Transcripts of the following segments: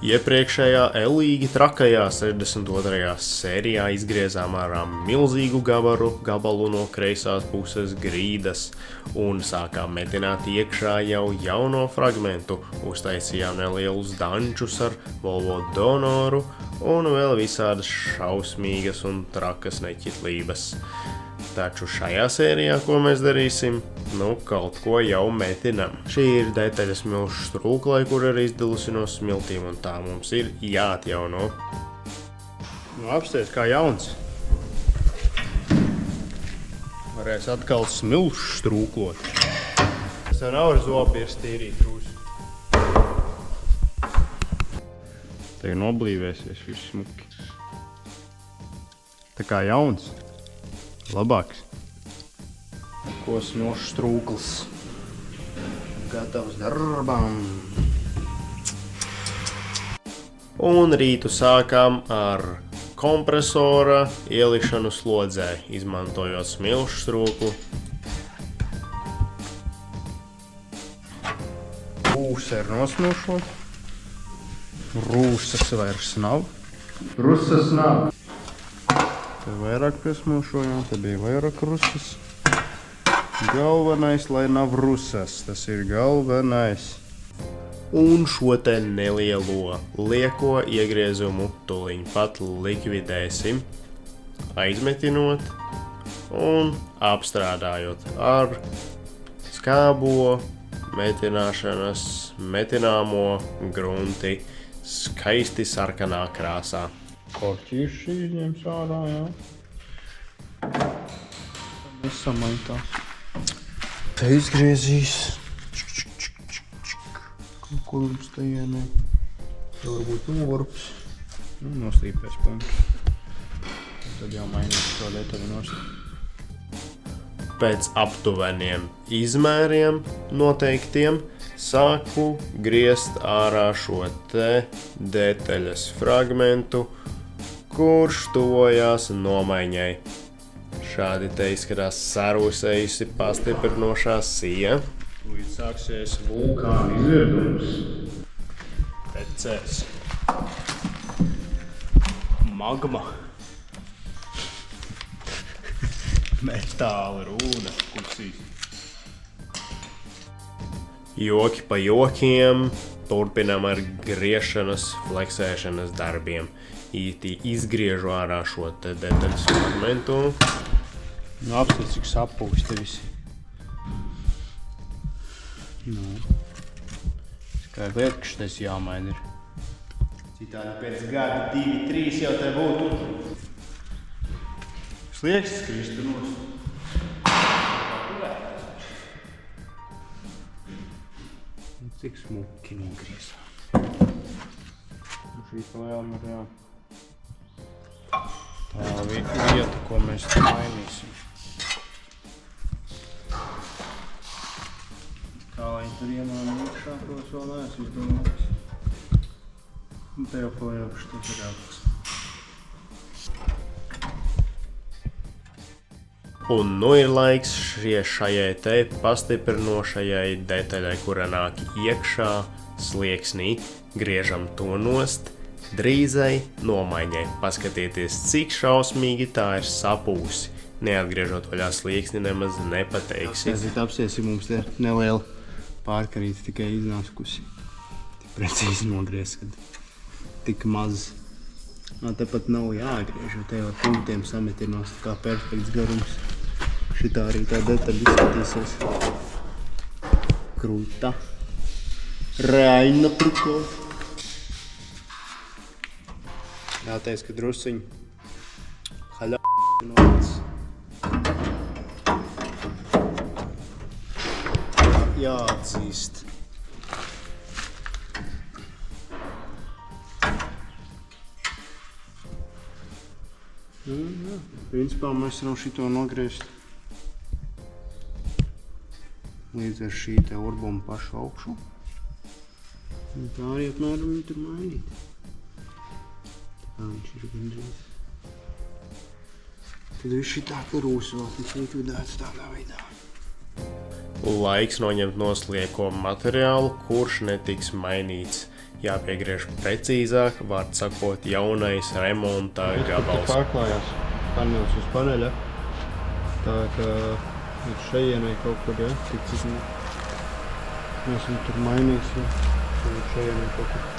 Iepriekšējā ellīgi trakajā 62. sērijā izgriezām ārā milzīgu gabalu no kreisās puses grīdas un sākām metināt iekšā jau jauno fragmentu, uztaisījām nelielus dančus ar Volvo donoru un vēl visādas šausmīgas un trakas neķitlības. Taču šajā sērijā, ko mēs darīsim, kaut ko jau metinam. Šī ir detaļa smilšu strūklai, kur ir izdalusi no smiltīm, un tā mums ir jāatjauno. Apsties kā jauns. Varēs atkal smilšu strūklot. Es jau nav ar zopies tīrīt rūsi. Tagad noblīvēsies viss smuki. Tā kā jauns. Labāks. Ko smilšu strūklis. Gatavs darbam. Un rītu sākām ar kompresora ielikšanu slodzē, izmantojot smilšu strūklu. Rūsa ir nosmilšot. Rūsas vairs nav. Rusas nav. Te vairāk piesmilšojām, te bija vairāk rusas. Galvenais, lai nav rusas, tas ir galvenais. Un šo te nelielo lieko iegriezumu tuliņ pat likvidēsim, aizmetinot un apstrādājot ar skābo metināmo grunti skaisti sarkanā krāsā. Korķīši izņems ārā, jā. Nesamaitās. Te izgriezīs. Kur mums te ienē. Te varbūt novarps. Noslīpēs punkti. Tad jau mainīt šo detaļu nost. Pēc aptuveniem izmēriem noteiktiem sāku griezt ārā šo te detaļas fragmentu, kurš tuvojās nomaiņai. Šādi te izskatās sarūsējusi pastiprinošā sija. Līdz sāksies vulkāna izvirdums. Tecēs. Magma. Metāla rūna kusīs. Joki pa jokiem. Turpinām ar griešanas, fleksēšanas darbiem. Īti izgriežu ārā šo te detaļas fragmentu. Apstāties, cik sapūs te visi. Tikai lieta, ka šitais jāmaina ir. Citādi pēc gada 2-3 jau te būtu. Slieksts kristu nost. Cik smuki nogriezā. Šī palēma ir jā. Tā vieta, ko mēs te mainīsim. Kā lai tur iemāna iekšā, tos vēl neesmu izdomājis. Un te jau pajauši tas ir jākas. Un ir laiks šajai te pastiprinošajai detaļai, kura nāk iekšā slieksnī. Griežam to nost. Drīzai nomaiņai. Paskatieties, cik šausmīgi tā ir sapūsi. Neatgriežot vaļā slieksni nemaz nepateiksi. Apsies, ja mums te neliela pārkarīte tikai iznāskusi. Tik precīzi nogriez, kad tik maz. Tepat nav jāgriež, jo te jau ar punktiem sametinās kā perfekts garums. Šitā arī tā detaļa izskatīsies. Krūta. Raina priko. Jāteic, ka drusiņi haļā novac. Jāatzīst. Principā mēs varam šito nogriezt līdz ar šī te urbuma pašu augšu. Un tā arī apmēram viņu tur mainīt. Tā viņš ir gandrīz. Tad viss šitā karūs vēl tiks likvidēts tādā veidā. Laiks noņemt noslieko materiālu, kurš netiks mainīts jāpiegriež precīzāk, vārds sakot, jaunais remonta gabals. Pārklājās panelis uz paneļa. Tā kā ir šejienai kaut kur, ja, tik cik mēs esam tur mainījis, ja. Ir šejienai kaut kur.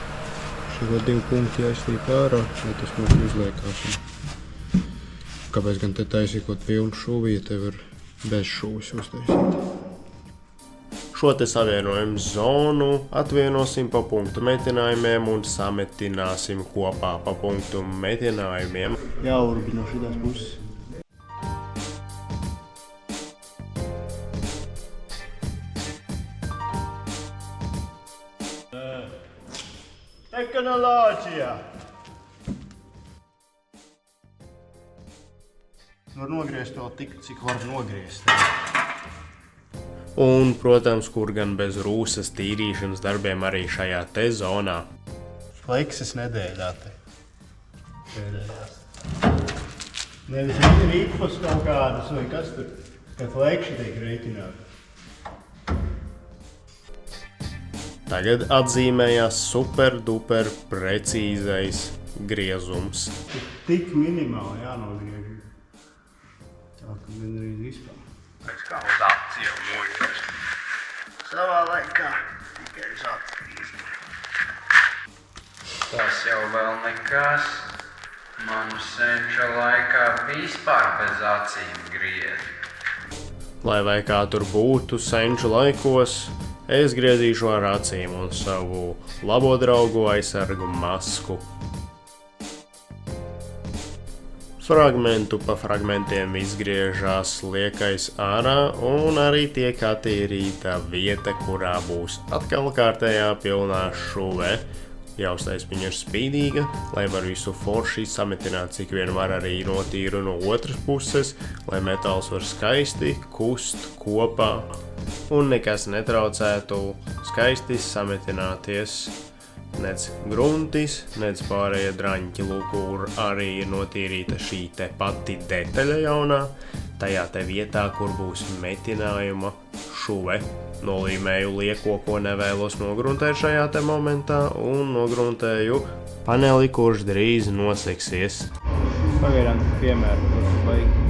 Šie 2 punkti jāiztīp ārā, lai tas mums izliekās. Kāpēc gan te taisīt kaut pilnu šuvi, ja te var bez šuvis uztaisīt? Šo te savienojumu zonu atvienosim pa punktu metinājumiem un sametināsim kopā pa punktu metinājumiem. Jāurbi no šitās puses. Tehnoloģija! Var nogriezt vēl tik, cik var nogriezt. Un, protams, kur gan bez rūsas tīrīšanas darbiem arī šajā te zonā. Flekses nedēļā te. Nevis rīpus kaut kādas vai kas tur, ka flekši tiek rēķināti. Tagad atzīmējās super duper precīzais griezums. Tik minimāli jānogriež. Tā, ka gandrīz vispār. Pēc kā uz acīm muļķis. Savā laikā tikai uz acīm. Tas jau vēl nekas. Manu senča laikā vispār bez acīm griez. Lai vai kā tur būtu senču laikos, es griezīšu ar acīm un savu labo draugu aizsargu masku. Fragmentu pa fragmentiem izgriežās liekais ārā un arī tiek attīrīta vieta, kurā būs atkal kārtējā pilnā šuve. Jāuztaismiņa ir spīdīga, lai var visu forši sametināt, cik vien var arī notīru no otras puses, lai metāls var skaisti kust kopā un nekas netraucētu skaisti sametināties. Nec gruntis, nec pārējie draņķi, lūk, kur arī ir notīrīta šī te pati detaļa jaunā, tajā te vietā, kur būs metinājuma šuve. Nolīmēju lieko, ko nevēlos nogruntēt šajā te momentā, un nogruntēju paneli, kurš drīz nosegsies. Pagaidām piemēru, tas baigi.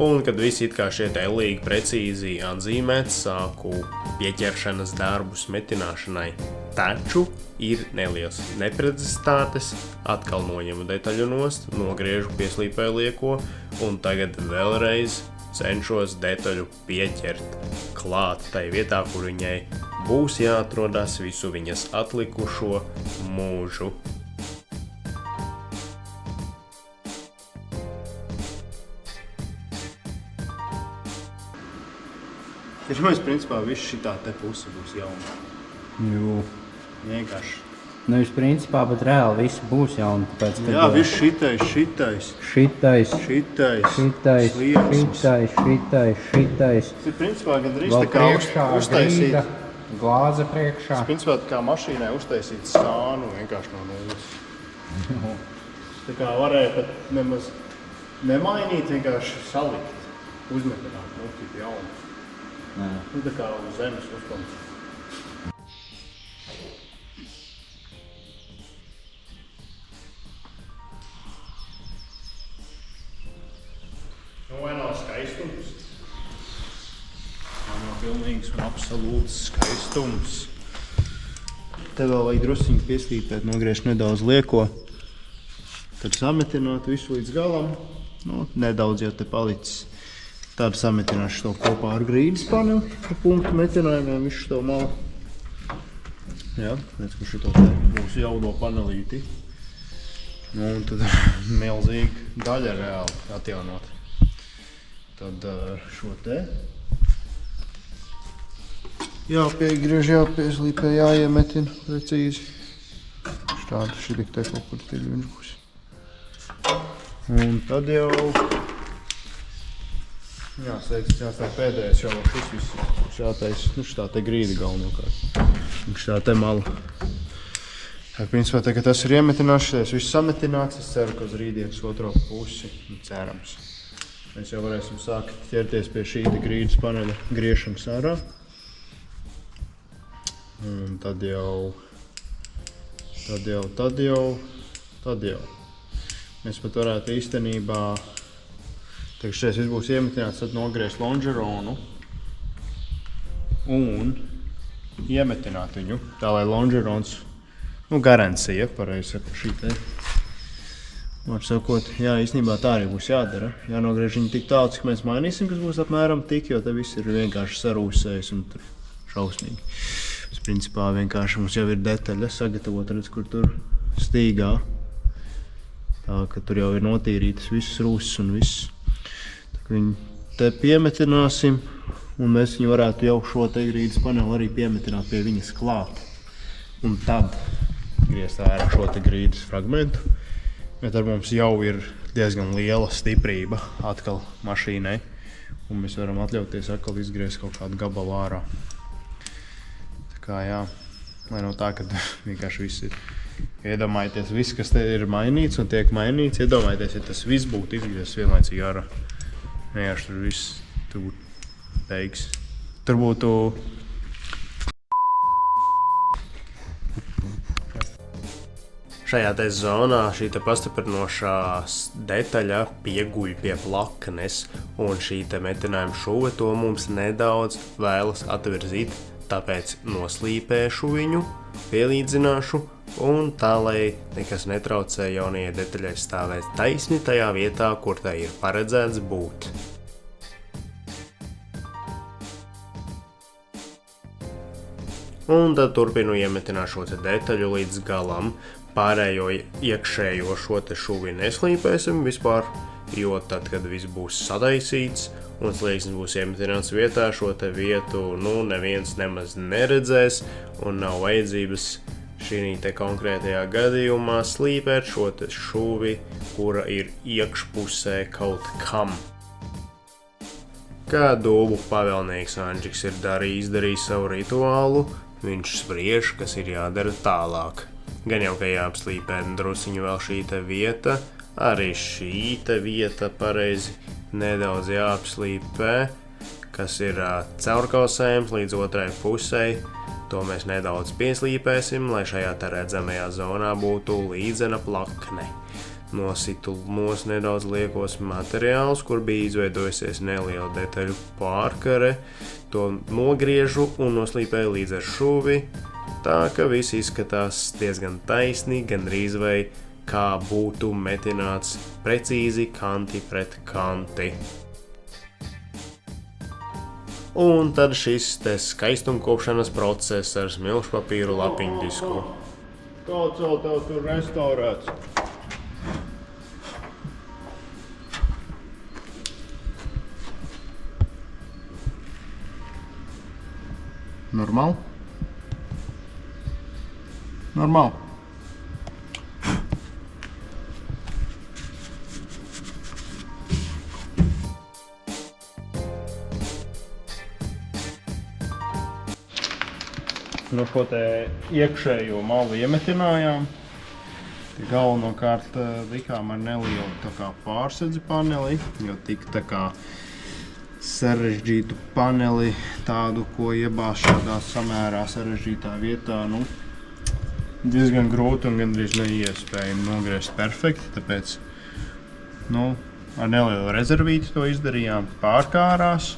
Un, kad visi it kā šie tēlīgi precīzi atzīmēt, sāku pieķeršanas darbus metināšanai. Taču ir neliels neprecizitātes, atkal noņemu detaļu nost, nogriežu pieslīpēju lieko un tagad vēlreiz cenšos detaļu pieķert klāt tai vietā, kur viņai būs jāatrodas visu viņas atlikušo mūžu. Pirmais, principā, viss šitā te puse būs jauna. Jū. Vienkārši. Nu, jūs principā, bet reāli viss būs jauni, tāpēc, kad... Jā, viss šitais, šitais, Šitais, šitais, šitais, slieksnis. šitais. Tas ir, principā, gandrīz Vēl tā kā priekšā uztaisīt. grīda, glāze priekšā. Tas, principā, tā kā mašīnai uztaisīt sānu vienkārši no nulles. Tā kā varēja pat nemaz nemainīt, vienkārši salikt, uzmetināt, nu, tipu jaunu. Nu, tā kā uz zemes uzpams. Nu, vai nav skaistums? Nav pilnīgs un absolūts skaistums. Te vēl vajag drusciņu pieslīpēt, nogriezt nedaudz lieko. Tad sametināt visu līdz galam. Nu, nedaudz jau te palicis. Tad sametināšu to kopā ar grīdas paneli, pa punktu metinājumiem visu to malu. Jā, redz, ka šito te būs jauno panelīti. Nu, un tad milzīga daļa reāli atjaunot. Tad šo te jāpiegriež, jāpieslīpē, jāiemetina precīzi. Štādu šitik te kaut kur tirviņu pusi. Un tad jau jāstāj pēdējais jau šis viss. Šātais, nu šitā te grīda galvenokārt. Un šitā te mala. Tā, principā, tā, ka tas ir iemetināts, tas viss sametināts, es ceru, ka uz rītdienas otro pusi, cerams. Mēs jau varēsim sākt ķerties pie šī grīdas paneļa griešanas ārā. Un tad jau. Mēs pat varētu īstenībā, tad šeit viss būs iemetināts, tad nogriezt lonžeronu un iemetināt viņu, tā lai lonžerons, garancija, pareizi saku šī te. Var sakot, jā, īstenībā tā arī būs jādara. Jānogriež viņu tik tālu, cik mēs mainīsim, kas būs apmēram tik, jo te viss ir vienkārši sarūsējis un tur šausmīgi. Principā vienkārši mums jau ir detaļa sagatavot, redz, kur tur stīgā. Tā, ka tur jau ir notīrītas visas rūsas un viss. Tā, ka viņu te piemetināsim, un mēs viņu varētu jau šo te grīdas paneli arī piemetināt pie viņas klāt. Un tad griezt ārā šo te grīdas fragmentu. Bet ar mums jau ir diezgan liela stiprība atkal mašīnai. Un mēs varam atļauties atkal izgriezt kaut kādu gabalu ārā. Tā kā jā, lai nav tā, ka vienkārši viss ir. Iedomājieties, viss, kas te ir mainīts un tiek mainīts, iedomājieties, ja tas viss būtu izgriezts vienlaicīgi ārā. Vienkārši tur viss, tur būtu beigas. Tur būtu... Šajā te zonā šī te pastiprinošā detaļa pieguļ pie plaknes, un šī te metinājuma šuve to mums nedaudz vēlas atvirzīt, tāpēc noslīpēšu viņu, pielīdzināšu, un tā, lai nekas netraucē jaunajai detaļai stāvēt taisni tajā vietā, kur tai ir paredzēts būt. Un tad turpinu iemetināt šo te detaļu līdz galam. Pārējo iekšējo šo te šuvi neslīpēsim vispār, jo tad, kad viss būs sadaisīts un slieksnis būs iemetināts vietā, šo te vietu, neviens nemaz neredzēs un nav vajadzības šī te konkrētajā gadījumā slīpēt šo te šuvi, kura ir iekšpusē kaut kam. Kā dūbu pavēlnieks Andžiks ir izdarījis savu rituālu, viņš spriež, kas ir jādara tālāk. Gan jau, ka jāapslīpē drusiņu vēl šī te vieta, arī šī te vieta pareizi nedaudz jāapslīpē, kas ir caurkausējums līdz otrai pusei. To mēs nedaudz pieslīpēsim, lai šajā te redzamajā zonā būtu līdzena plakne. Nositu nedaudz liekos materiālus, kur bija izveidojusies neliela detaļu pārkare. To nogriežu un noslīpēju līdz ar šuvi. Tā, ka viss izskatās diezgan taisni, gandrīz vai kā būtu metināts precīzi kanti pret kanti. Un tad šis te skaistumkopšanas process ar smilšpapīru lapiņu disku. Kāds vēl tev tur restaurēts? Normāli? Normāli. Šo te iekšējo malu iemetinājām. Galvenokārt likām ar nelielu tā kā pārsedzi paneli, jo tik tā kā sarežģītu paneli, tādu, ko iebāz šādā samērā sarežģītā vietā, diezgan grūti un gandrīz neiespējami nogriezt perfekti, tāpēc, ar nelielu rezervīti to izdarījām, pārkārās,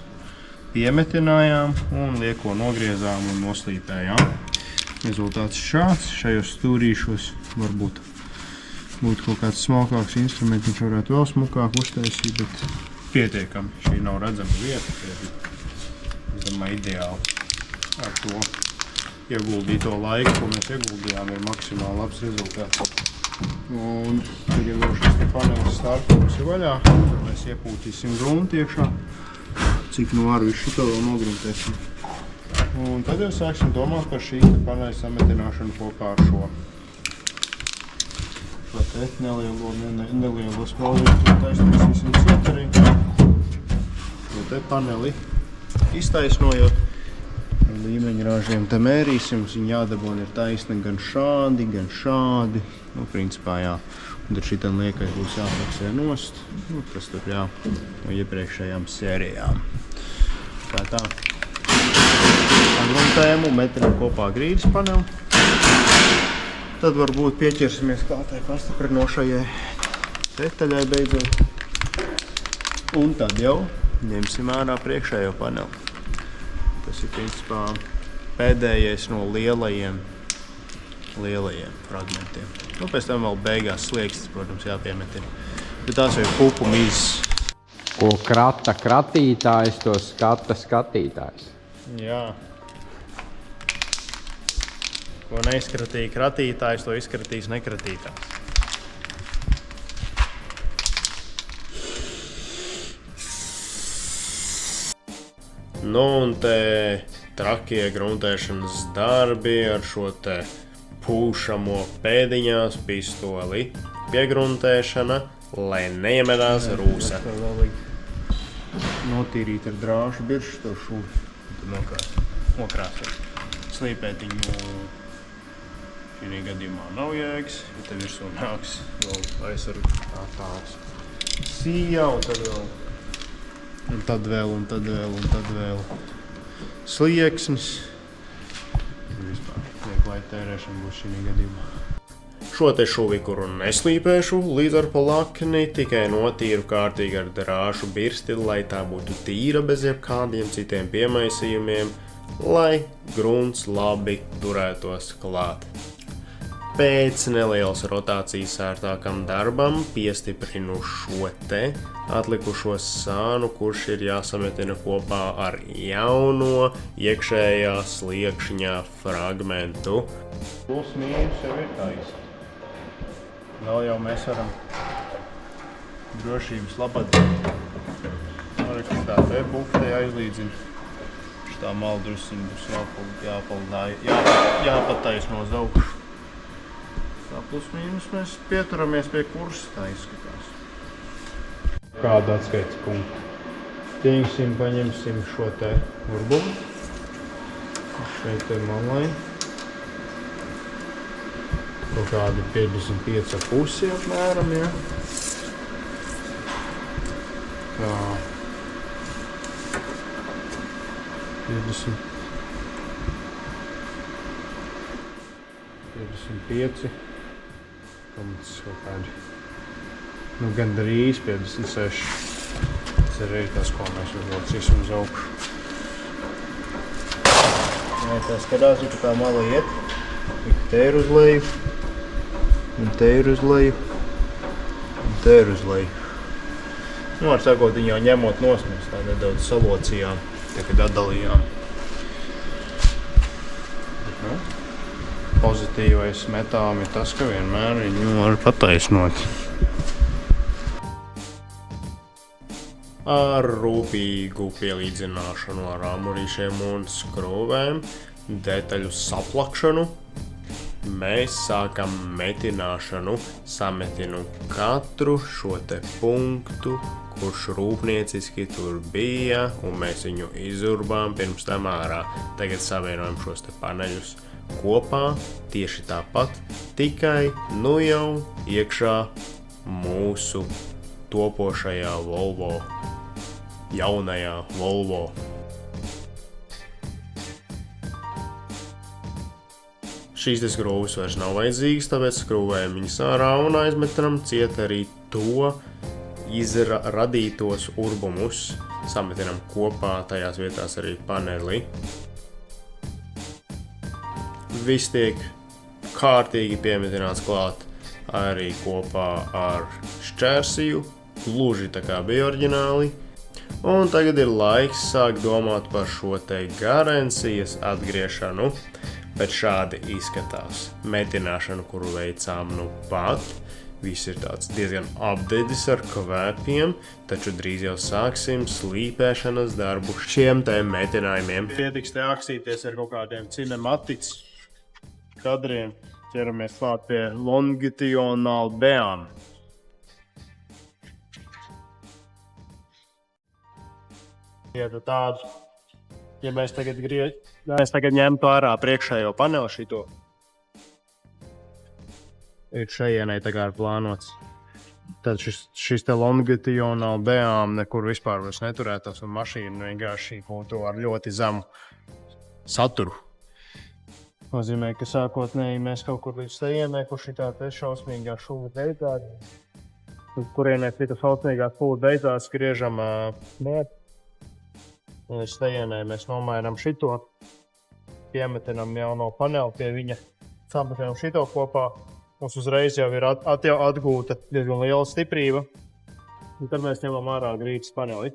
piemetinājām un lieko nogriezām un noslīpējām. Rezultāts šāds, šajos stūrīšos varbūt būtu kaut kāds smalkāks instruments, viņš varētu vēl smukāk uztaisīt, bet pietiekami. Šī nav redzama vieta, es domāju, ideāli ar to ieguldīto laiku, ko mēs ieguldījām, ir maksimāli labs rezultāts. Un tagad jau šis te panelis startums ir vaļā, tad mēs iepūtīsim grunti iekšā, cik ar visu šito vēl nogruntēsim. Un tad jau sāksim domāt par šī paneļa sametināšanu kopā ar šo. Te nelielu spalvītu taisnīsim ciet arī. Jo te paneli iztaisnojot, ar līmeņa rāžiem te mērīsim, viņi jādabona ir taisni gan šādi, gan šādi. Principā jā. Un tad šitam liekais būs jāfiksē nost, tas tur jā, no iepriekšējām sērijām. Kā tā. sagruntējam un metinam kopā grīdas paneli. Tad varbūt pieķersimies klātai pastiprinošajai detaļai beidzot. Un tad jau ņemsim ārā priekšējo paneli. Tas ir principā pēdējais no lielajiem fragmentiem. Nu, pēc tam vēl beigās sliekstis, protams, jāpiemetina. Bet tās jau ir pupu mizas. Ko krata kratītājs, to skata skatītājs. Jā. Ko neizkratīja kratītājs, to izkratīs nekratītājs. Nu, un te trakie gruntēšanas darbi ar šo te pūšamo pēdiņās pistoli piegruntēšana, lai neiemetās rūsa. Notīrīt ar drāšu biršu to šūri. Tad nokrāsot. Slīpētiņu šī gadījumā nav jēgas, jo te virsū nāks vēl aizsargu tāls sija, un tad vēl. Un tad vēl slieksnis. Vispār vieglai tērēšana būs šī gadījumā. Šo te šuvi, kuru neslīpēšu līdz ar plakni, tikai notīru kārtīgi ar drāšu birsti, lai tā būtu tīra bez jebkādiem citiem piemaisījumiem, lai grunts labi turētos klāt. Pēc nelielas rotācijas ērtākam darbam piestiprinu šo te atlikušo sānu, kurš ir jāsametina kopā ar jauno iekšējā sliekšņā fragmentu. Plus mīnus jau ir taisa. Vēl jau mēs varam drošības labad arī tā te bukte aizlīdzina. Šitā maldrusiņa būs jāpataisno uz augšu. Tā plus mīnus mēs pieturamies pie kursa, tā izskatās. Kādu atskaites punktu? Paņemsim šo te urbumu. Šeit te malai. Kaut kādi 55,5 apmēram, ja. Tā. 55. Pamats kaut kādi. Nu, gandrīz 56. Tas ir arī tas, ko mēs uzlocīsim uz augšu. Jā, tā skatās, ka tā mala iet. Te ir uz leju. Un te ir uz leju. Un te ir uz leju. Nu, var sakot, viņu jau ņemot nost, mēs tā nedaudz salocījām, tā kad atdalījām. Bet, nu, pozitīvais metām ir tas, ka vienmēr viņu var pataisnot. Ar rūpīgu pielīdzināšanu ar āmurīšiem un skrūvēm, detaļu saplakšanu, mēs sākam metināšanu, sametinu katru šo te punktu, kurš rūpnieciski tur bija, un mēs viņu izurbām pirms tam ārā. Tagad savienojam šos te paneļus kopā, tieši tāpat, tikai nu jau iekšā mūsu topošajā Volvo, jaunajā Volvo. Šīs te skrūves vairs nav vajadzīgas, tāpēc skrūvējam viņas ārā un aizmetam ciet arī to radītos urbumus. Sametinam kopā tajās vietās arī paneli. Viss tiek kārtīgi piemetināts klāt arī kopā ar šķērsiju, gluži tā kā bija oriģināli. Un tagad ir laiks sākt domāt par šo te garencijas atgriešanu, bet šādi izskatās metināšanu, kuru veicām nu pat. Viss ir tāds diezgan apdedzis ar kvēpiem, taču drīz jau sāksim slīpēšanas darbu šiem te metinājumiem. Pietiks te aksīties ar kaut kādiem cinematics kadriem. Ķeramies klāt pie Longitudinal Beam. Ja mēs tagad ņemtu ārā priekšējo paneli šito, ir šajienai tā kā ir plānots. Tad šis te Longitudinal Beam nekur vispār vairs neturētos, un mašīna vienkārši būtu ar ļoti zemu saturu. Nozīmē, ka sākotnēji mēs kaut kur līdz tejienē, kur šitā te šausmīgā šūva beidzās, uz kurienē šita šausmīgā šūva beidzās, griežam mērķi. Un līdz tejienē mēs nomainām šito, piemetinam jauno paneli pie viņa, sametinam šito kopā. Mums uzreiz jau ir atgūta diezgan liela stiprība. Un tad mēs ņemam ārā grīdas paneli.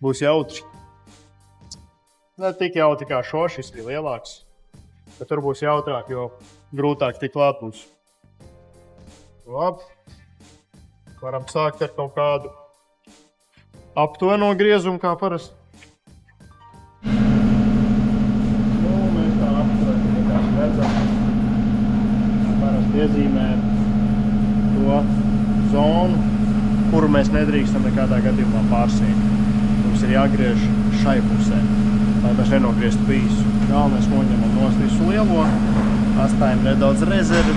Būs jautri. Ne tik jautri kā šis bija lielāks, bet tur būs jautrāk, jo grūtāk tik klāt mums. Labi. Varam sākt ar kaut kādu aptuveno griezumu, kā parasti. Mēs tā aptuveni vienkārši redzam. Parasti iezīmējam to zonu, kuru mēs nedrīkstam nekādā gadījumā pārsniegt. Mums ir jāgriež šai pusē, lai mēs nenogrieztu visu. Galvenais noņemam nost visu lielo, atstājam nedaudz rezervi,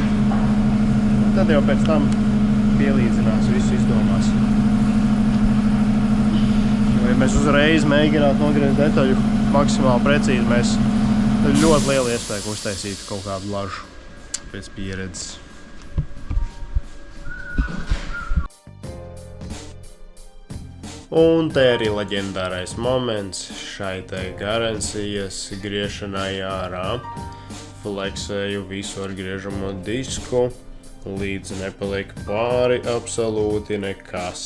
un tad jau pēc tam pielīdzinās, visu izdomās. Jo, ja mēs uzreiz mēģinātu nogriezt detaļu maksimāli precīzi, mēs ļoti lielu iespēju uztaisītu kaut kādu lažu pēc pieredzes. Un te arī leģendārais moments šai te garancijas griešanai ārā. Fleksēju visu ar griežamo disku, līdz nepaliek pāri absolūti nekas.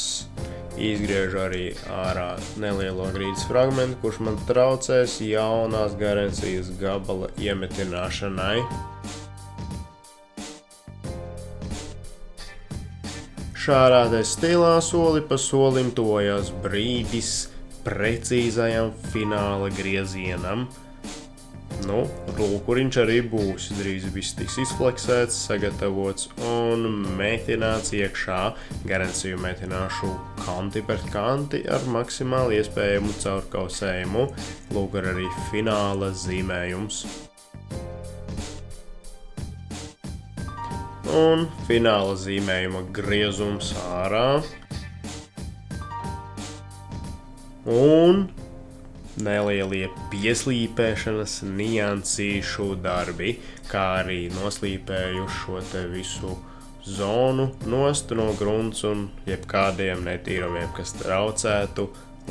Izgriežu arī ārā nelielo grīdas fragmentu, kurš man traucēs jaunās garancijas gabala iemetināšanai. Šādā te stilā soli pa solim tojās brīdis precīzajam fināla griezienam. Nu, rulkuriņš arī būs, drīz viss tiks izfleksēts, sagatavots un metināts iekšā. Garanciju metināšu kanti pret kanti ar maksimāli iespējamu caurkausējumu. Lūk arī fināla zīmējums. Un fināla zīmējuma griezums ārā. Un nelielie pieslīpēšanas niansīšu darbi, kā arī noslīpēju šo te visu zonu nost no grunts un jebkādiem netīrumiem, kas traucētu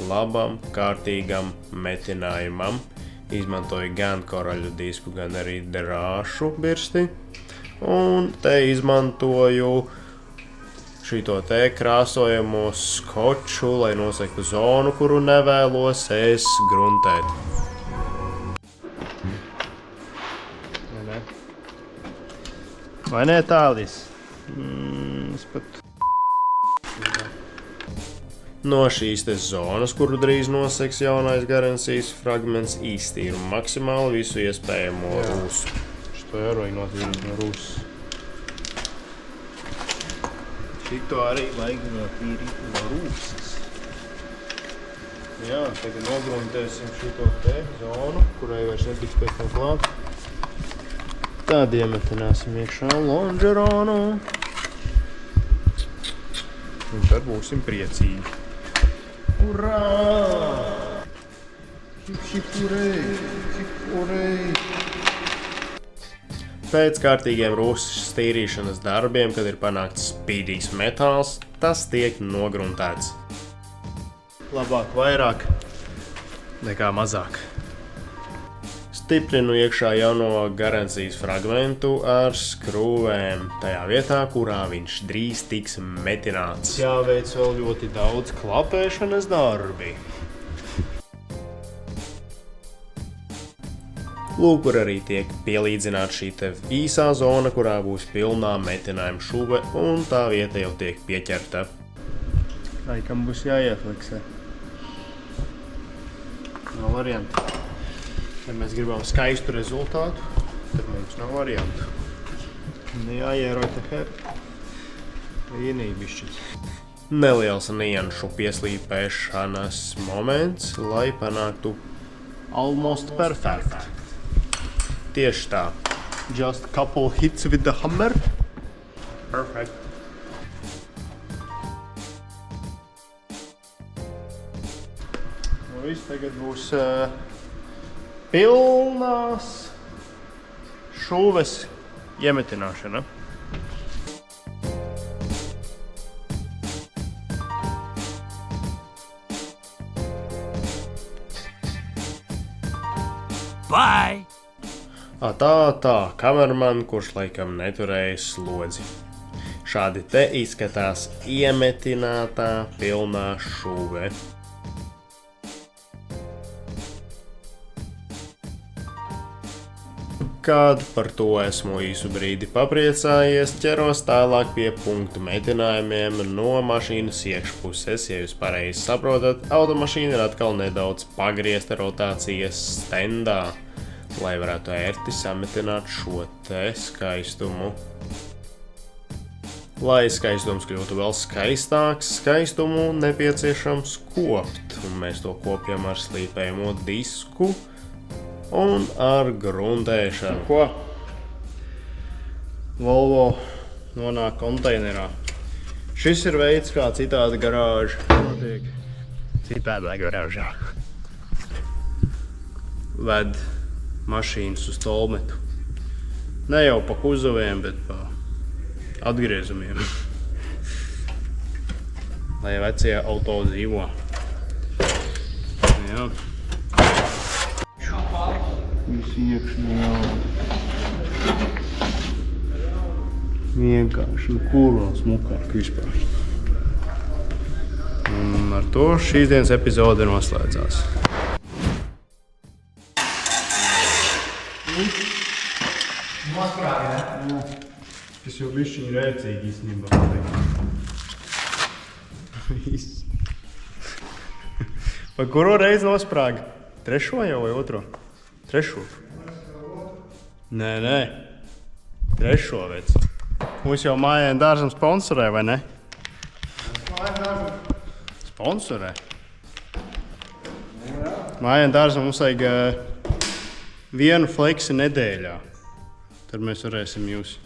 labam, kārtīgam metinājumam. Izmantoju gan koraļu disku, gan arī drāšu birsti. Un te izmantoju šito te krāsojamo skoču, lai nosektu zonu, kuru nevēlos es gruntēt. Vai ne, Tālis? No šīs te zonas, kuru drīz noseks jaunais garancijas fragments, iztīru maksimāli visu iespējamo rūsu. Šito eroju nozīmē no rūsas. Šito arī vajag notīrīt no rūsas. Jā, tagad nogruntēsim šito te zonu, kurai vairs netiks pēc tam klāt. Tad iemetināsim iekšā lonžeronu. Un tad būsim priecīgi. Urā! Šipurei! Pēc kārtīgiem rūsas tīrīšanas darbiem, kad ir panākts spīdīgs metāls, tas tiek nogruntēts. Labāk vairāk Nekā mazāk. Stiprinu iekšā jauno garancijas fragmentu ar skrūvēm tajā vietā, kurā viņš drīz tiks metināts. jāveic vēl ļoti daudz klapēšanas darbi. Lūk, kur arī tiek pielīdzināta šī te īsā zona, kurā būs pilnā metinājuma šuve, un tā vieta jau tiek pieķerta. Laikam būs jāiefleksē. Nav variantu. Ja mēs gribam skaistu rezultātu, tad mums nav variantu. Jāieroj te her. Vienībišķis. Neliels nianšu pieslīpēšanas moments, lai panāktu Almost perfect. tieši tā. Just a couple hits with the hammer. Perfect. Nu viss tagad būs pilnās šūves iemetināšana. Bye! Tā, kamerman, kurš laikam neturēja slodzi. Šādi te izskatās iemetinātā pilnā šūve. Kad par to esmu īsu brīdi papriecājies, ķeros tālāk pie punktu metinājumiem no mašīnas iekšpuses. Ja jūs pareizi saprotat, automašīna ir atkal nedaudz pagriezta rotācijas stendā, lai varētu ērti sametināt šo te skaistumu. Lai skaistums kļūtu vēl skaistāks, skaistumu nepieciešams kopt, un mēs to kopjam ar slīpējamo disku un ar gruntēšanu. Ko? Volvo nonāk konteinerā. Šis ir veids, kā citāda garāža notiek. Citādā garāžā. Ved mašīnas uz tolmetu. Ne jau pa kuzoviem, bet pa atgriezumiem. Lai vecie auto dzīvo. Jā. Viss iekšņā. Vienkārši, kurā smukāk vispār. Un ar to šīs dienas epizode noslēdzās. Tas jau bišķiņ rēcīgi īstenībā. Viss. Vai kuru reizi nosprāga? Trešo jau vai otro? Trešo? Nē. Trešo vec. Mums jau Mājienu dārzam sponsorē, vai ne? Sponsorē? Mājienu dārzam mums vajag vienu fleksi nedēļā. Tad mēs varēsim jūs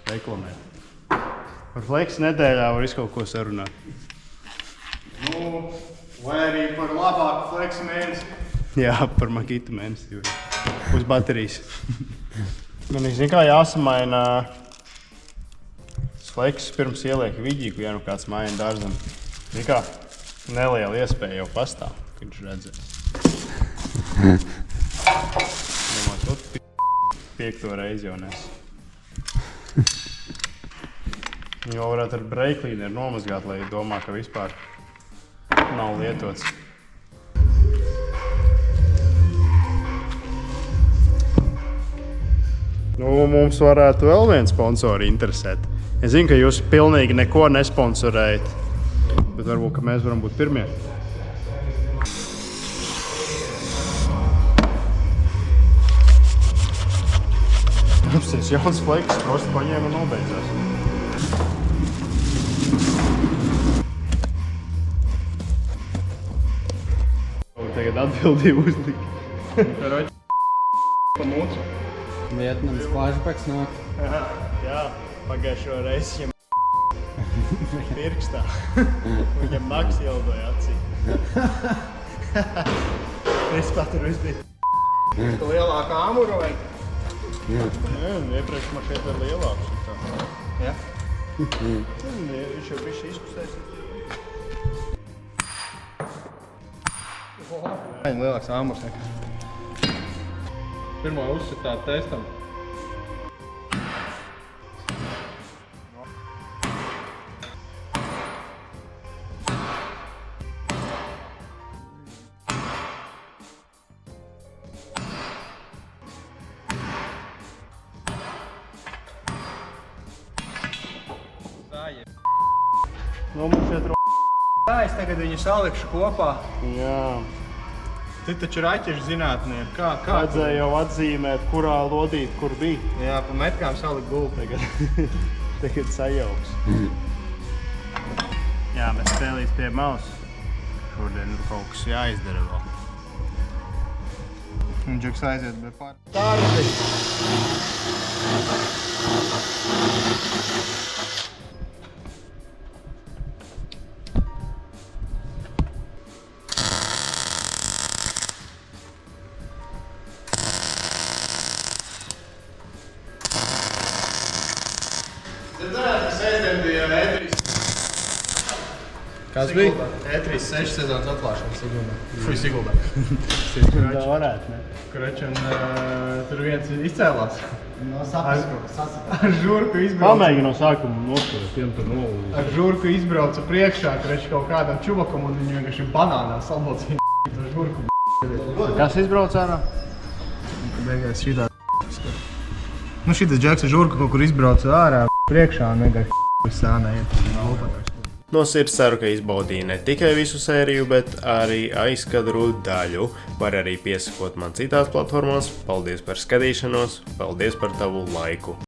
reklamēt. Par fleksi nedēļā var visu kaut ko sarunāt. Nu, vai arī par labāku fleksi mēnesi. Jā, par Makita mēnesi. Uz baterijas. Man zin kā jāsamaina fleksis pirms ieliek vidīgu, ja nu kāds Mājienu dārzam. Zin kā neliela iespēja jau pastāv, kad viņš redzēs. Domāt, piekto reizi jau nes. Jau varētu ar breiklīneru nomazgāt, lai domā, ka vispār nav lietots. Nu, mums varētu vēl viens sponsori interesēt. Es zinu, ka jūs pilnīgi neko nesponsorējat, bet varbūt, ka mēs varam būt pirmie. Mums jauns fleks prosti paņēma un nobeidzās. Tagad atbildību uzlika. Pa mūcu. Vietnams flashbacks nāk. Jā, pagājušo reizi viņam pirkstā. Viņam naks ieldoja acī. Principā tur viss bija. Tu lielākā āmura vai? Nē, iepriekš man šeit ir lielāks. Jā? Viņš jau bišķi izkustēs. Viņa lielāks āmurs nekā. Pirmo uzsitāt testam. Nu, mums šeit es tagad viņu salikšu kopā. Jā. Tu taču raķešu zinātnieki. Kā? Vajadzēja jau atzīmēt, kurā lodīt, kur bija. Jā, pa metkām salikt gultu tagad sajauks. Jā, mēs spēlīs pie maus. Šodien kaut kas jāizdara vēl. Un Džeks aiziet bez pār. Tardi! Recenzija E3. Kas bija? E3 6 sezonas atklāšana Siguldā. Fui Siguldā. Tā varētu, ne? Kroči, un tur viens izcēlās. No sapnis. Ar žurku izbrauca. Pamēģi no sākuma noskurat, tiem tur nolūdzu. Ar žurku izbrauca priekšā, kroči, kaut kādam čubakam, un viņu vienkārši banānā salbocīja to žurku. Kas izbrauc ārā? Beigās šitā Nu šitas džeks ar žurku kaut kur izbrauca ārā priekšā, un vienkārši sānā iet. No sirds ceru, ka izbaudīji ne tikai visu sēriju, bet arī aizkadru daļu. Var arī piesakot man citās platformās. Paldies par skatīšanos, paldies par tavu laiku!